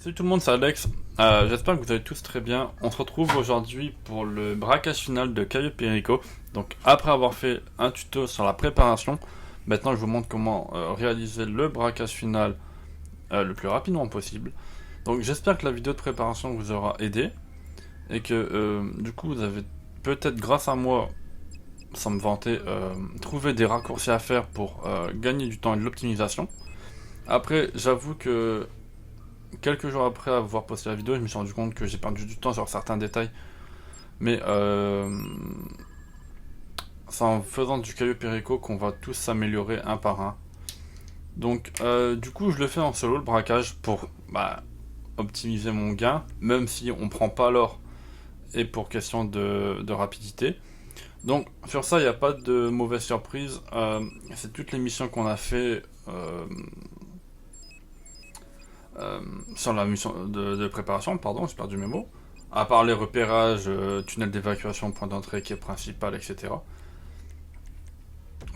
Salut tout le monde, c'est Alex. J'espère que vous allez tous très bien. On se retrouve aujourd'hui pour le braquage final de Caio Perico. Donc après avoir fait un tuto sur la préparation, maintenant je vous montre comment réaliser le braquage final le plus rapidement possible. Donc j'espère que la vidéo de préparation vous aura aidé et que du coup vous avez peut-être grâce à moi, sans me vanter, trouvé des raccourcis à faire pour gagner du temps et de l'optimisation. Après j'avoue que quelques jours après avoir posté la vidéo, je me suis rendu compte que j'ai perdu du temps sur certains détails. Mais c'est en faisant du Caio Perico qu'on va tous s'améliorer un par un. Donc du coup je le fais en solo le braquage pour optimiser mon gain, même si on prend pas l'or et pour question de rapidité. Donc sur ça il n'y a pas de mauvaise surprise. C'est toutes les missions qu'on a fait sur la mission de préparation, pardon, j'ai perdu mes mots. À part les repérages, tunnel d'évacuation, point d'entrée, quai principal, etc.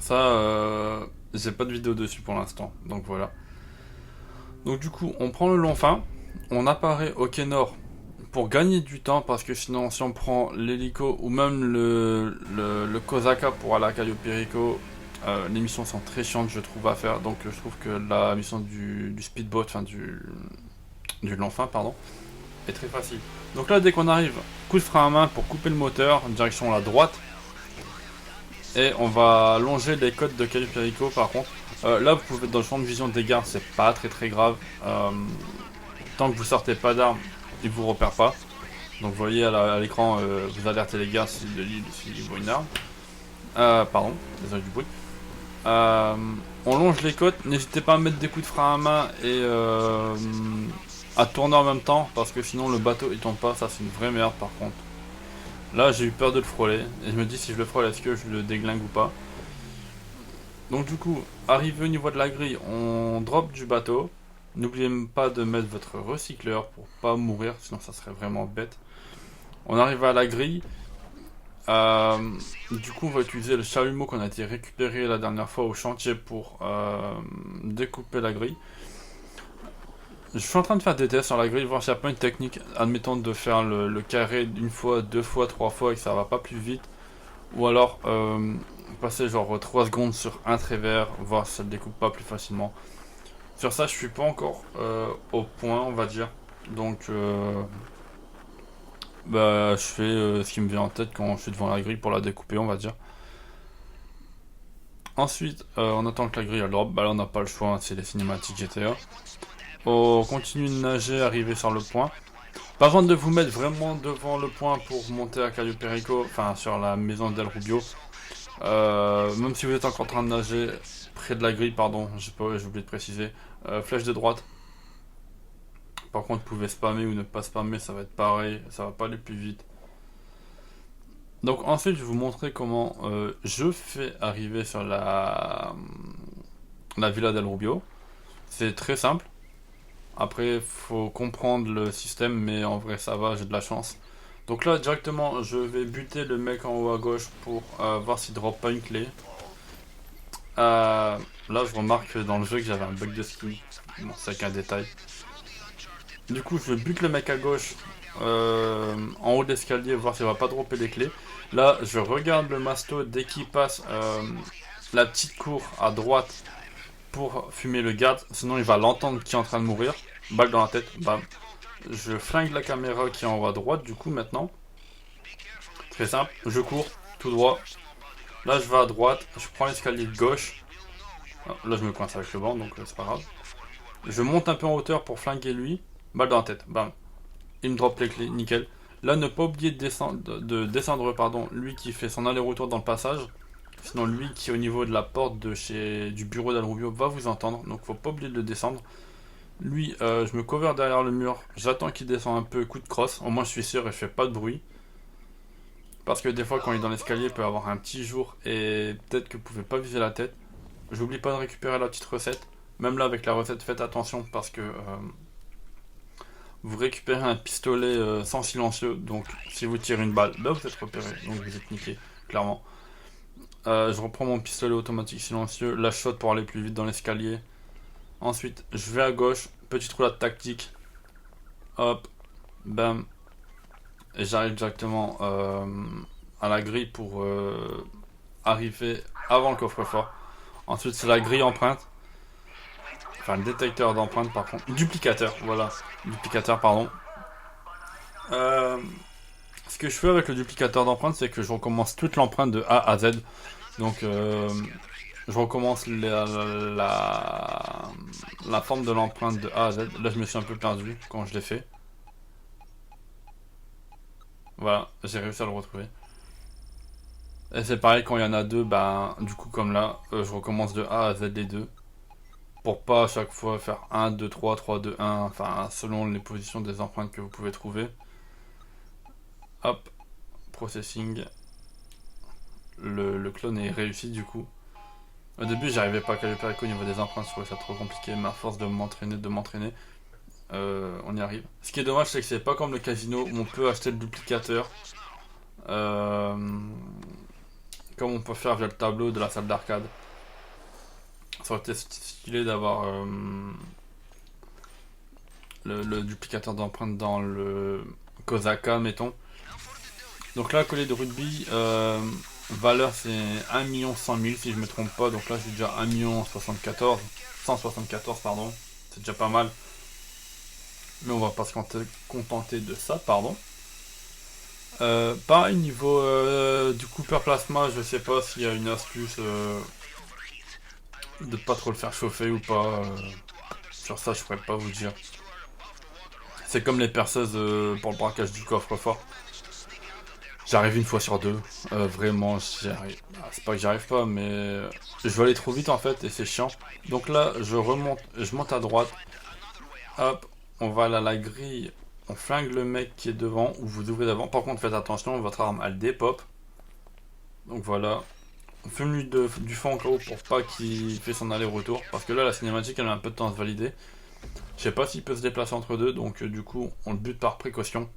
Ça, j'ai pas de vidéo dessus pour l'instant, donc voilà. Donc du coup, on prend le long fin, on apparaît au quai nord pour gagner du temps, parce que sinon, si on prend l'hélico ou même le Kozaka pour aller à Caio Perico, les missions sont très chiantes, je trouve, à faire. Donc je trouve que la mission du speedboat, enfin du long fin, pardon, est très facile. Donc là, dès qu'on arrive, coup de frein à main pour couper le moteur, direction la droite. Et on va longer les côtes de Caio Perico par contre. Là, vous pouvez être dans le champ de vision des gardes, c'est pas très grave. Tant que vous sortez pas d'armes, ils vous repèrent pas. Donc vous voyez à l'écran, vous alertez les gardes s'ils voient une arme. Pardon, désolé du bruit. On longe les côtes, n'hésitez pas à mettre des coups de frein à main et à tourner en même temps, parce que sinon le bateau il tombe pas, ça c'est une vraie merde par contre. Là j'ai eu peur de le frôler, et je me dis si je le frôle est-ce que je le déglingue ou pas. Donc du coup, arrivé au niveau de la grille, on drop du bateau. N'oubliez pas de mettre votre recycleur pour pas mourir, sinon ça serait vraiment bête. On arrive à la grille. Du coup, on va utiliser le chalumeau qu'on a été récupéré la dernière fois au chantier pour découper la grille. Je suis en train de faire des tests sur la grille, voir s'il n'y a pas une technique, admettons de faire le carré une fois, deux fois, trois fois et que ça va pas plus vite. Ou alors passer genre 3 secondes sur un trait vert, voir si ça ne découpe pas plus facilement. Sur ça, je suis pas encore au point, on va dire. Donc, je fais ce qui me vient en tête quand je suis devant la grille pour la découper, on va dire. Ensuite, on attend que la grille elle drop. Bah là, on n'a pas le choix, hein, c'est les cinématiques GTA. On continue de nager, arriver sur le point. Pas besoin de vous mettre vraiment devant le point pour monter à Caio Perico, enfin sur la maison d'El Rubio. Même si vous êtes encore en train de nager près de la grille, pardon, j'ai oublié de préciser. Flèche de droite. Par contre, vous pouvez spammer ou ne pas spammer, ça va être pareil, ça va pas aller plus vite. Donc ensuite, je vais vous montrer comment je fais arriver sur la villa d'El Rubio. C'est très simple. Après, faut comprendre le système, mais en vrai, ça va, j'ai de la chance. Donc là, directement, je vais buter le mec en haut à gauche pour voir s'il drop pas une clé. Là, je remarque dans le jeu que j'avais un bug de skin. Bon, c'est qu'un détail. Du coup, je bute le mec à gauche en haut de l'escalier, voir s'il va pas dropper les clés. Là, je regarde le masto dès qu'il passe la petite cour à droite pour fumer le garde. Sinon, il va l'entendre qui est en train de mourir. Balle dans la tête, bam. Je flingue la caméra qui est en haut à droite, du coup, maintenant. Très simple, je cours tout droit. Là, je vais à droite, je prends l'escalier de gauche. Là, je me coince avec le banc, donc c'est pas grave. Je monte un peu en hauteur pour flinguer lui. Balle dans la tête, bam. Il me drop les clés, nickel. Là, ne pas oublier de descendre, pardon, lui qui fait son aller-retour dans le passage. Sinon, lui qui est au niveau de la porte du bureau d'Al Rubio va vous entendre. Donc, faut pas oublier de le descendre. Lui, je me cover derrière le mur. J'attends qu'il descende un peu, coup de crosse. Au moins, je suis sûr et je fais pas de bruit. Parce que des fois, quand il est dans l'escalier, il peut avoir un petit jour et peut-être que vous pouvez pas viser la tête. J'oublie pas de récupérer la petite recette. Même là, avec la recette, faites attention parce que vous récupérez un pistolet sans silencieux. Donc, si vous tirez une balle, là vous êtes repéré. Donc, vous êtes niqué, clairement. Je reprends mon pistolet automatique silencieux. La shot pour aller plus vite dans l'escalier. Ensuite, je vais à gauche. Petite roulade tactique. Hop, bam. Et j'arrive directement à la grille pour arriver avant le coffre-fort. Ensuite, c'est la grille empreinte. Enfin, le détecteur d'empreinte, par contre. Duplicateur, voilà. Duplicateur, pardon. Ce que je fais avec le duplicateur d'empreinte, c'est que je recommence toute l'empreinte de A à Z. Donc, je recommence la forme de l'empreinte de A à Z. Là, je me suis un peu perdu quand je l'ai fait. Voilà, j'ai réussi à le retrouver. Et c'est pareil quand il y en a deux, ben, du coup, comme là, je recommence de A à Z les deux. Pour pas à chaque fois faire 1, 2, 3, 3, 2, 1, enfin, selon les positions des empreintes que vous pouvez trouver. Hop, processing. Le clone est réussi du coup. Au début, j'arrivais pas à calculer au niveau des empreintes, je trouvais ça trop compliqué, mais à force de m'entraîner, on y arrive. Ce qui est dommage, c'est que c'est pas comme le casino où on peut acheter le duplicateur. Euh, Comme on peut faire via le tableau de la salle d'arcade. Ça aurait été stylé d'avoir le duplicateur d'empreintes dans le Kosaka, mettons. Donc là, collier de rugby, valeur c'est 1 100 000 si je me trompe pas. Donc là, j'ai déjà 174 pardon. C'est déjà pas mal. Mais on va pas se contenter de ça, pardon. Pareil, niveau du Cooper Plasma, je sais pas s'il y a une astuce de pas trop le faire chauffer ou pas. Sur ça, je pourrais pas vous dire. C'est comme les perceuses pour le braquage du coffre-fort. J'arrive une fois sur deux. Vraiment, j'y arrive. Ah, c'est pas que j'arrive pas, mais je vais aller trop vite en fait et c'est chiant. Donc là, je monte à droite. Hop, on va aller à la grille. On flingue le mec qui est devant ou vous ouvrez d'avant. Par contre, faites attention, votre arme elle dépop. Donc voilà. On fume du fond au cas où pour pas qu'il fait son aller-retour. Parce que là, la cinématique elle a un peu de temps à se valider. Je sais pas s'il peut se déplacer entre deux, donc du coup, on le bute par précaution.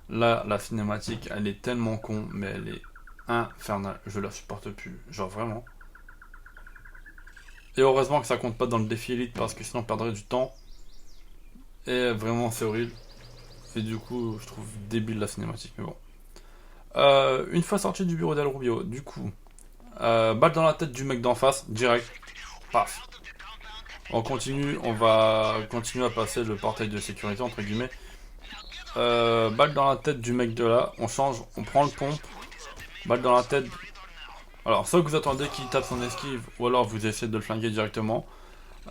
Là, la cinématique, elle est tellement con, mais elle est infernale. Je la supporte plus, genre vraiment. Et heureusement que ça compte pas dans le défi élite parce que sinon on perdrait du temps. Et vraiment, c'est horrible. Et du coup, je trouve débile la cinématique, mais bon. Une fois sorti du bureau d'El Rubio, du coup, balle dans la tête du mec d'en face, direct. Paf. On continue, on va continuer à passer le portail de sécurité, entre guillemets. Balle dans la tête du mec de là, on change, on prend le pompe. Balle dans la tête. Alors, soit que vous attendez qu'il tape son esquive, ou alors vous essayez de le flinguer directement.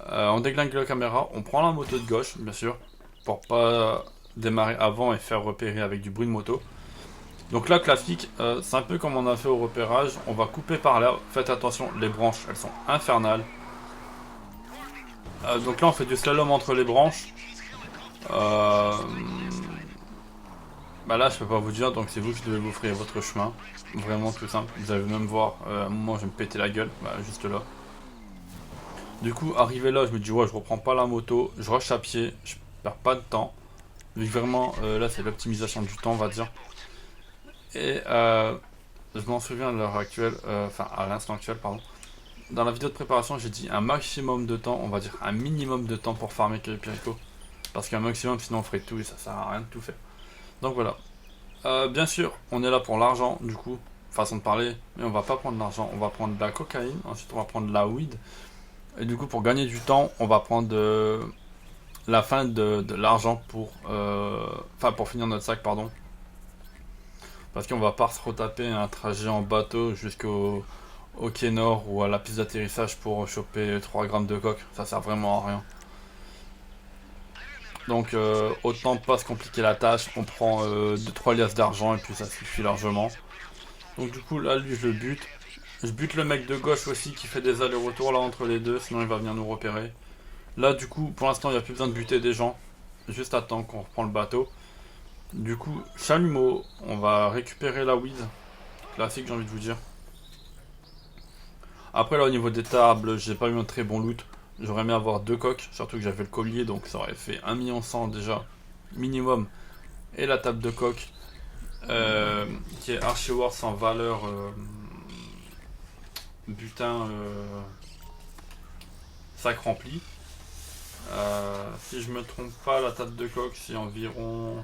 On déglingue la caméra, on prend la moto de gauche, bien sûr, pour pas démarrer avant et faire repérer avec du bruit de moto. Donc là, classique, c'est un peu comme on a fait au repérage. On va couper par là. Faites attention, les branches, elles sont infernales. Donc là, on fait du slalom entre les branches. Bah là, je peux pas vous dire, donc c'est vous qui devez vous frayer votre chemin. Vraiment tout simple. Vous allez même voir, à un moment, je vais me péter la gueule. Bah, juste là. Du coup, arrivé là, je me dis, ouais, je reprends pas la moto. Je rush à pied. Je perds pas de temps. Vu que vraiment, là, c'est l'optimisation du temps, on va dire. Et je m'en souviens à l'heure actuelle, enfin à l'instant actuel, pardon. Dans la vidéo de préparation, j'ai dit un maximum de temps, on va dire un minimum de temps pour farmer Piriko. Parce qu'un maximum, sinon on ferait tout et ça sert à rien de tout faire. Donc voilà. Bien sûr, on est là pour l'argent, du coup, façon de parler, mais on va pas prendre l'argent, on va prendre de la cocaïne, ensuite on va prendre de la weed. Et du coup, pour gagner du temps, on va prendre la fin de l'argent pour, enfin pour finir notre sac, pardon. Parce qu'on va pas se retaper un trajet en bateau jusqu'au quai nord ou à la piste d'atterrissage pour choper 3 grammes de coque. Ça sert vraiment à rien. Donc autant pas se compliquer la tâche. On prend 2-3 liasses d'argent et puis ça suffit largement. Donc du coup là lui je le bute. Je bute le mec de gauche aussi qui fait des allers-retours là entre les deux. Sinon il va venir nous repérer. Là du coup pour l'instant il n'y a plus besoin de buter des gens. Juste attendre qu'on reprend le bateau. Du coup, chalumeau, on va récupérer la weed. Classique, j'ai envie de vous dire. Après, là, au niveau des tables, j'ai pas eu un très bon loot. J'aurais aimé avoir 2 coques, surtout que j'avais le collier, donc ça aurait fait 1 100 000 déjà, minimum. Et la table de coque, qui est Archewars en valeur butin sac rempli. Si je me trompe pas, la table de coque c'est environ,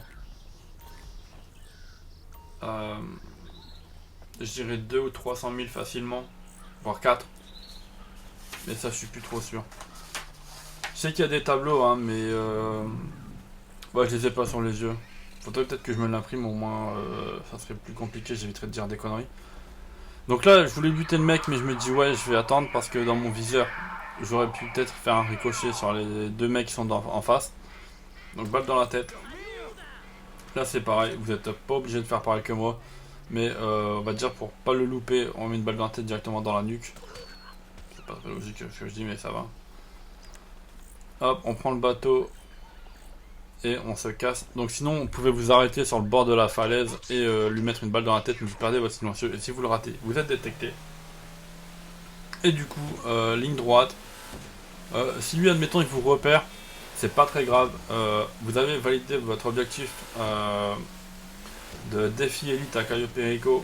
je dirais 2 ou 300 000 facilement, voire 4. Mais ça je suis plus trop sûr. Je sais qu'il y a des tableaux, hein, mais ouais, je les ai pas sur les yeux. Faudrait peut-être que je me l'imprime, au moins ça serait plus compliqué, j'éviterais de dire des conneries. Donc là, je voulais buter le mec, mais je me dis ouais, je vais attendre parce que dans mon viseur, j'aurais pu peut-être faire un ricochet sur les deux mecs qui sont en face. Donc balle dans la tête. Là c'est pareil, vous n'êtes pas obligé de faire pareil que moi. Mais on va dire pour pas le louper, on met une balle dans la tête directement dans la nuque. C'est pas très logique ce que je dis, mais ça va. Hop, on prend le bateau et on se casse. Donc sinon, on pouvait vous arrêter sur le bord de la falaise et lui mettre une balle dans la tête, mais vous perdez votre silencieux. Et si vous le ratez, vous êtes détecté. Et du coup, ligne droite. Si lui, admettons, il vous repère, c'est pas très grave. Vous avez validé votre objectif de défi élite à Cayo Perico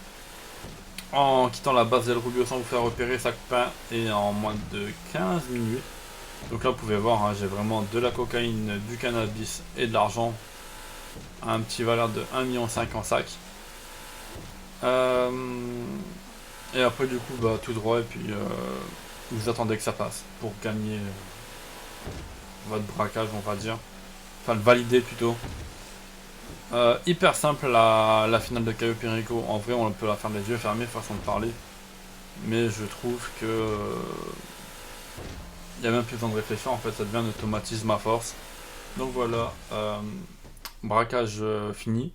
en quittant la base d'El Rubio sans vous faire repérer, sac pain, et en moins de 15 minutes. Donc là vous pouvez voir, hein, j'ai vraiment de la cocaïne, du cannabis et de l'argent à un petit valeur de 1,5 million en sac. Et après du coup bah, tout droit et puis vous attendez que ça passe pour gagner votre braquage, on va dire. Enfin le valider plutôt. Hyper simple la finale de Cayo Perico. En vrai on peut la faire les yeux fermés, façon de parler. Mais je trouve que il n'y a même plus besoin de réfléchir, en fait ça devient un automatisme à force. Donc voilà, braquage fini.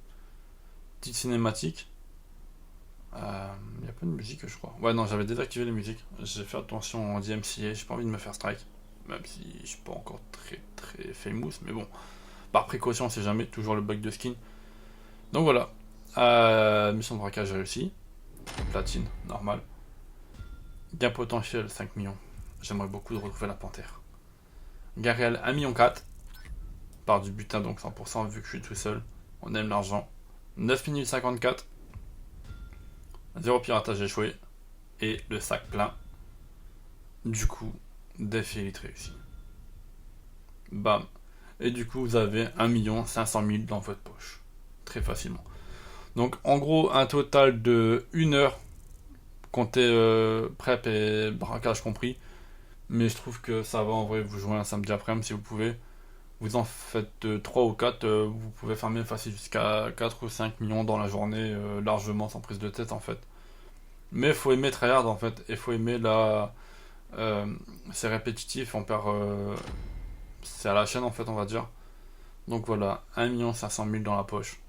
Petite cinématique. Il n'y a pas de musique je crois. Ouais non, j'avais désactivé les musiques. J'ai fait attention en DMCA, j'ai pas envie de me faire strike. Même si je suis pas encore très famous, mais bon. Par précaution, on sait jamais, toujours le bug de skin. Donc voilà. Mission de braquage réussie. Platine, normal. Gain potentiel 5 millions. J'aimerais beaucoup de retrouver la panthère. Gain réel 1,4 million. Par du butin donc 100% vu que je suis tout seul. On aime l'argent. 9 minutes 54. 0 piratage échoué. Et le sac plein. Du coup, défi élite réussi. Bam. Et du coup, vous avez 1 500 000 dans votre poche. Très facilement. Donc en gros, un total de 1 heure. Comptez prep et braquage compris. Mais je trouve que ça va en vrai, vous jouez un samedi après-midi si vous pouvez. Vous en faites 3 ou 4, vous pouvez farmer facile jusqu'à 4 ou 5 millions dans la journée, largement sans prise de tête en fait. Mais il faut aimer tryhard en fait, et faut aimer la... c'est répétitif, on perd... c'est à la chaîne en fait on va dire. Donc voilà, 1 500 000 dans la poche.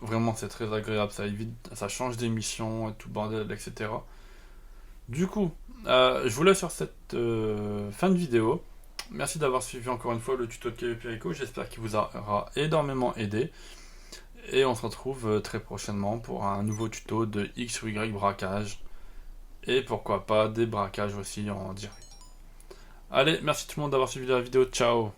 Vraiment c'est très agréable, ça évite, ça change des missions et tout le bordel, etc. Du coup, je vous laisse sur cette fin de vidéo. Merci d'avoir suivi encore une fois le tuto de Cayo Perico. J'espère qu'il vous aura énormément aidé. Et on se retrouve très prochainement pour un nouveau tuto de X ou Y braquage. Et pourquoi pas des braquages aussi en direct. Allez, merci tout le monde d'avoir suivi la vidéo. Ciao!